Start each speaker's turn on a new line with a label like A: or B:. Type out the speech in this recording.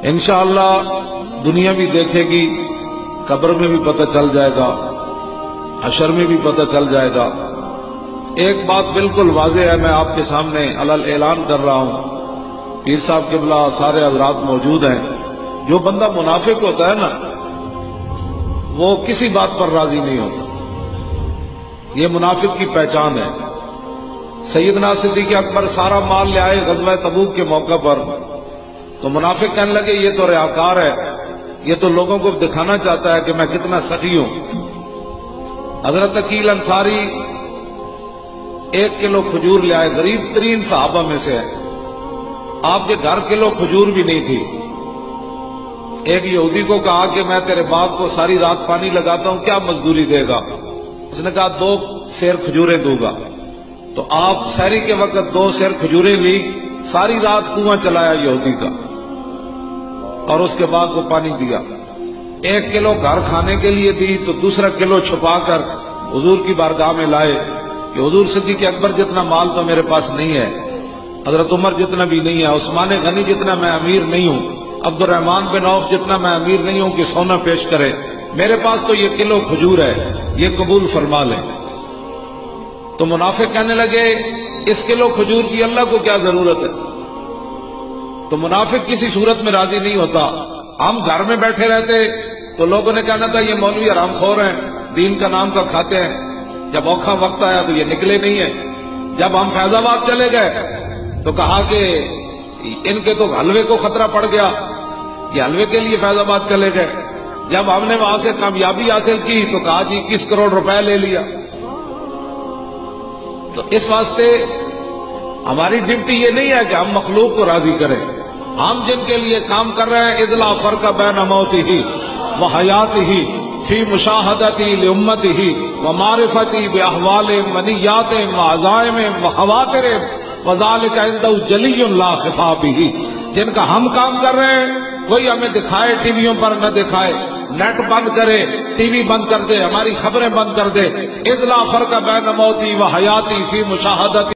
A: انشاءاللہ دنیا بھی دیکھے گی، قبر میں بھی پتہ چل جائے گا، حشر میں بھی پتہ چل جائے گا۔ ایک بات بالکل واضح ہے، میں آپ کے سامنے علل اعلان کر رہا ہوں، پیر صاحب قبلہ سارے حضرات موجود ہیں۔ جو بندہ منافق ہوتا ہے نا، وہ کسی بات پر راضی نہیں ہوتا، یہ منافق کی پہچان ہے۔ سیدنا صدیق اکبر سارا مال لے آئے غزوہ تبوک کے موقع پر، تو منافق کہنے لگے یہ تو ریاکار ہے، یہ تو لوگوں کو دکھانا چاہتا ہے کہ میں کتنا سخی ہوں۔ حضرت عقیل انصاری 1 کلو کھجور لے آئے، غریب ترین صحابہ میں سے ہے، آپ کے گھر کلو کھجور بھی نہیں تھی۔ ایک یہودی کو کہا کہ میں تیرے باغ کو ساری رات پانی لگاتا ہوں، کیا مزدوری دے گا؟ اس نے کہا 2 سیر کھجوریں دوں گا۔ تو آپ سحری کے وقت 2 سیر کھجوریں لی، ساری رات کنواں چلایا یہودی کا، اور اس کے بعد وہ پانی دیا۔ 1 کلو گھر کھانے کے لیے دی، تو دوسرا کلو چھپا کر حضور کی بارگاہ میں لائے کہ حضور صدیق اکبر جتنا مال تو میرے پاس نہیں ہے، حضرت عمر جتنا بھی نہیں ہے، عثمان غنی جتنا میں امیر نہیں ہوں، عبد الرحمن بن عوف جتنا میں امیر نہیں ہوں کہ سونا پیش کرے، میرے پاس تو یہ کلو کھجور ہے، یہ قبول فرما لیں۔ تو منافق کہنے لگے اس کلو کھجور کی اللہ کو کیا ضرورت ہے؟ تو منافق کسی صورت میں راضی نہیں ہوتا۔ ہم گھر میں بیٹھے رہتے تو لوگوں نے کہنا تھا یہ مولوی حرام خور ہیں، دین کا نام کا کھاتے ہیں، جب اوکھا وقت آیا تو یہ نکلے نہیں ہیں۔ جب ہم فیض آباد چلے گئے تو کہا کہ ان کے تو حلوے کو خطرہ پڑ گیا، یہ حلوے کے لیے فیض آباد چلے گئے۔ جب ہم نے وہاں سے کامیابی حاصل کی تو کہا جی 21 کروڑ روپے لے لیا۔ تو اس واسطے ہماری ڈیوٹی یہ نہیں ہے کہ ہم مخلوق کو راضی کریں، ہم جن کے لیے کام کر رہے ہیں اذ لا فرق بین موتہ و حیاتہ فی مشاہدتہ لامتہ و معرفتہ باحوال منیات و عزائم و خواطر وذالک عندہ جلی لا خفا بہ۔ جن کا ہم کام کر رہے ہیں وہی ہمیں دکھائے، ٹی ویوں پر نہ دکھائے، نیٹ بند کرے، ٹی وی بند کر دے، ہماری خبریں بند کر دے۔ اذ لا فرق بین موتی و حیاتی فی مشاہدتی